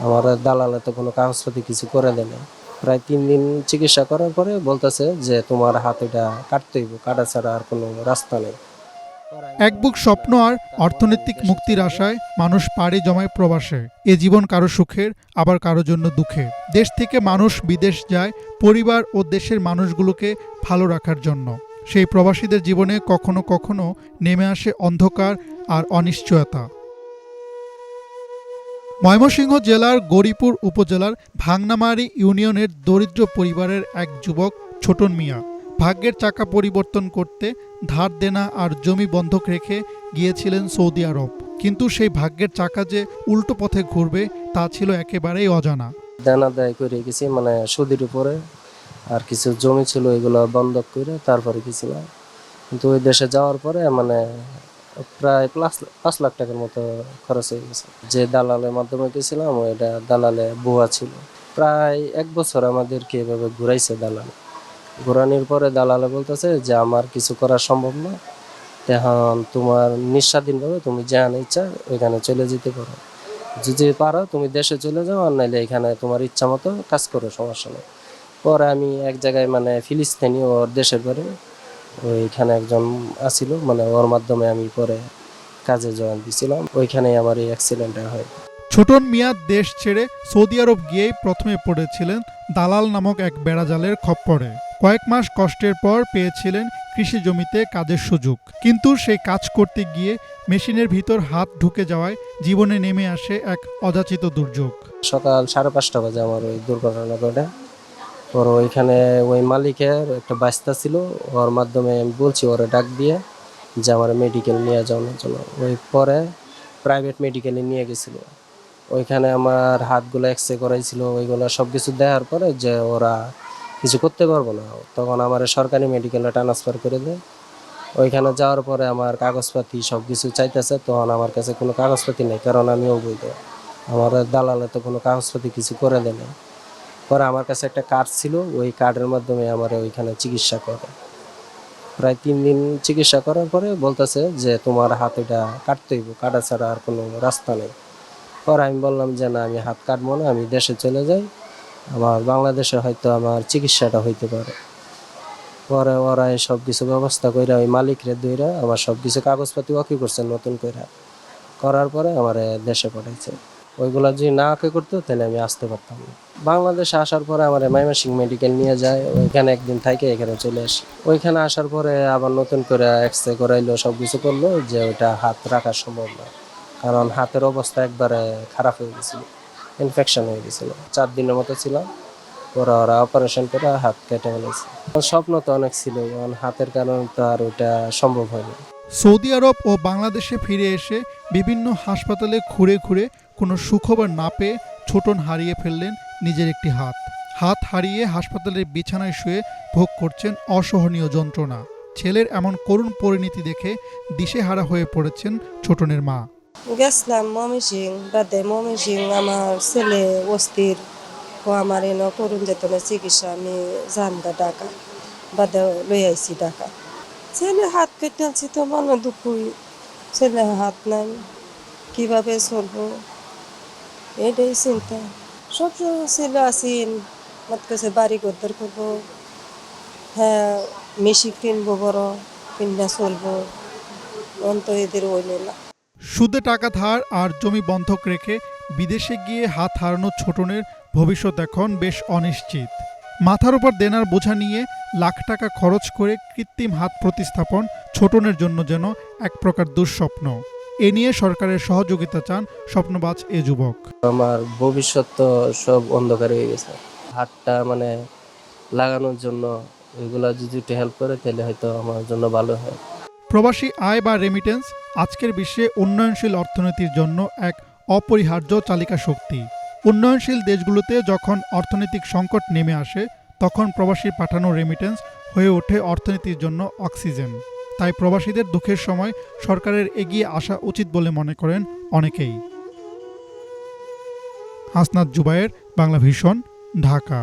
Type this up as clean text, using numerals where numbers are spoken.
আমার দালালে তো কোনো কাগজপাতি কিছু করে দেয় না। প্রায় 3 দিন চিকিৎসা করার পরে বলতেছে যে তোমার হাত এটা কাটতে হইব, কাটা ছাড়া আর কোনো রাস্তা নেই। এক বুক স্বপ্ন আর অর্থনৈতিক মুক্তির আশায় মানুষ পাড়ি জমায় প্রবাসে। এ জীবন কারো সুখের, আবার কারো জন্য দুঃখের। দেশ থেকে মানুষ বিদেশ যায় পরিবার ও দেশের মানুষগুলোকে ভালো রাখার জন্য। সেই প্রবাসীদের জীবনে কখনো কখনো নেমে আসে অন্ধকার আর অনিশ্চয়তা। ময়মনসিংহ জেলার গৌরীপুর উপজেলার ভাংনামারী ইউনিয়নের দরিদ্র পরিবারের এক যুবক ছোটন মিয়া ভাগ্যের চাকা পরিবর্তন করতে ধার দেনা আর জমি বন্ধক রেখে গিয়েছিলেন সৌদি আরব। কিন্তু সেই ভাগ্যের চাকা যে উল্টো পথে ঘুরবে তা ছিল একেবারেই অজানা। দেনা দায় করে গেছি, মানে সুদের উপরে। আর কিছু জমি ছিল, এগুলো বন্ধক করে তারপরে গেছিলাম। কিন্তু ওই দেশে যাওয়ার পরে মানে প্রায় 5 লাখ টাকার মতো খরচ হয়ে গেছে। যে দালালের মাধ্যমে গেছিলাম ওইটা দালালে ভুয়া ছিল। প্রায় 1 বছর আমাদেরকে এভাবে ঘুরাইছে দালালে। ঘোরানোর পরে দালালে বলতেছে যে আমার কিছু করা সম্ভব না, এখন তোমার নিঃস্বাধীনভাবে তুমি যেখানে ইচ্ছা ওইখানে চলে যেতে পারো। যদি পারো তুমি দেশে চলে যাও, আর নাইলে এখানে তোমার ইচ্ছা মতো কাজ করো, সমস্যা নেই। পরে আমি এক জায়গায় মানে ফিলিস্তিনি ওর দেশের পরে ওইখানে একজন আসিল, মানে ওর মাধ্যমে আমি পরে কাজে জয়েন দিছিলাম। ওইখানেই আমার এই অ্যাক্সিডেন্টটা হয়। ছোটন মিয়া দেশ ছেড়ে সৌদি আরব গিয়েই প্রথমে পড়েছিলেন দালাল নামক এক বেড়াজালের খপ্পরে। কয়েক মাস কষ্টের পর পেয়েছিলেন কৃষি জমিতে কাজের সুযোগ। কিন্তু সেই কাজ করতে গিয়ে মেশিনের ভিতর হাত ঢুকে যাওয়ায় জীবনে নেমে আসে এক অযাচিত দুর্যোগ। সকাল 5:30 বাজে আমার ওই দুর্ঘটনা ঘটে। ওর ওইখানে ওই মালিকের একটা বাস্তা ছিল, ওর মাধ্যমে আমি বলছি ওরে ডাক দিয়ে যে আমার মেডিকেল নিয়ে যাওয়ার জন্য। ওই পরে প্রাইভেট মেডিকেলে নিয়ে গেছিল। ওইখানে আমার হাতগুলো এক্সরে করাইছিল, ওইগুলো সব কিছু দেওয়ার পরে যে ওরা কিছু করতে পারবো না, তখন আমার সরকারি মেডিকেলে ট্রান্সফার করে দেয়। ওইখানে যাওয়ার পরে আমার কাগজপাতি সব কিছু চাইতেছে, তখন আমার কাছে কোনো কাগজপাতি নেই, কারণ আমি অবৈধ। আমার দালালে তো কোনো কাগজপাতি কিছু করে দেয় না। পরে আমার কাছে একটা কার্ড ছিল, ওই কার্ডের মাধ্যমে আমার ওইখানে চিকিৎসা করে। প্রায় 3 দিন চিকিৎসা করার পরে বলতেছে যে তোমার হাত এটা কাটতে হইব, কাটা ছাড়া আর কোনো রাস্তা নেই। পরে আমি বললাম যে না, আমি হাত কাটবো না, আমি দেশে চলে যাই, আমার বাংলাদেশে হয়তো আমার চিকিৎসাটা হইতে পারে। পরে ওরা সব কিছু ব্যবস্থা করে ওই মালিকরে দইরা আমার সব কিছু কাগজপাতি ওকে করছে নতুন করে। করার পরে আমার দেশে পাঠাইছে। ওইগুলা যদি না ওকে করতো তাহলে আমি আসতে পারতাম না। বাংলাদেশে আসার পরে আমার ময়মনসিংহ মেডিকেল নিয়ে যায়, ওইখানে একদিন থেকে এখানে চলে আসি। ওইখানে আসার পরে আবার নতুন করে এক্সরে করাইলো, সব কিছু করলো, যে ওইটা হাত রাখা সম্ভব না, কারণ হাতের অবস্থা একবারে খারাপ হয়ে গেছিল, ইনফেকশন হয়ে গেছিল। 4 দিনের মতো ছিলাম, পরে ওরা অপারেশন করে হাত কেটে ফেলেছে। স্বপ্ন তো অনেক ছিল, কারণ হাতের কারণে তো আর ওইটা সম্ভব হয়নি। সৌদি আরব ও বাংলাদেশে ফিরে এসে বিভিন্ন হাসপাতালে ঘুরে ঘুরে কোনো সুখবর না পেয়ে ছোটন হারিয়ে ফেললেন নিজের একটি হাত। হাত হারিয়ে হাসপাতালের বিছানায় শুয়ে ভোগ করছেন অসহনীয় যন্ত্রণা। ছেলের এমন করুণ পরিণতি দেখে দিশেহারা হয়ে পড়েছেন ছোটনের মা। গেছিলাম ময়মনসিং, বাদে ময়মনসিং আমার ছেলে অস্থির, ও আমার এনে করুন যেত না চিকিৎসা, আমি জানগা ঢাকা, বাদে লই আইছি ঢাকা। ছেলে হাত কেটে আনছি তো মনে দুঃখই, ছেলে হাত নাই, কিভাবে চলবো এটাই চিন্তা। সবসময় ছেলে আসিন মত কাছে বাড়ি গদ্দার করবো, হ্যাঁ মেশিন কিনবো, বড় কিনা চলবো, অন্ত এদের হইল না। সুদে টাকা ধার আর জমি বন্ধক রেখে বিদেশে গিয়ে হাত হারানো ছোটনের ভবিষ্যৎ এখন বেশ অনিশ্চিত। মাথার উপর দেনার বোঝা নিয়ে লাখ টাকা খরচ করে কৃত্রিম হাত প্রতিস্থাপন ছোটনের জন্য যেন এক প্রকার দুঃস্বপ্ন। এ নিয়ে সরকারের সহযোগিতা চান স্বপ্নবাজ এ যুবক। আমার ভবিষ্যৎ তো সব অন্ধকার হয়ে গেছে। হাতটা মানে লাগানোর জন্য এগুলা যদি একটু হেল্প করে তাহলে হয়তো আমার জন্য ভালো হয়। প্রবাসী আয় বা রেমিটেন্স আজকের বিশ্বে উন্নয়নশীল অর্থনীতির জন্য এক অপরিহার্য চালিকা শক্তি। উন্নয়নশীল দেশগুলোতে যখন অর্থনৈতিক সংকট নেমে আসে তখন প্রবাসী পাঠানো রেমিটেন্স হয়ে ওঠে অর্থনীতির জন্য অক্সিজেন। তাই প্রবাসীদের দুঃখের সময় সরকারের এগিয়ে আসা উচিত বলে মনে করেন অনেকেই। হাসনাত জুবায়ের, বাংলা ভিশন, ঢাকা।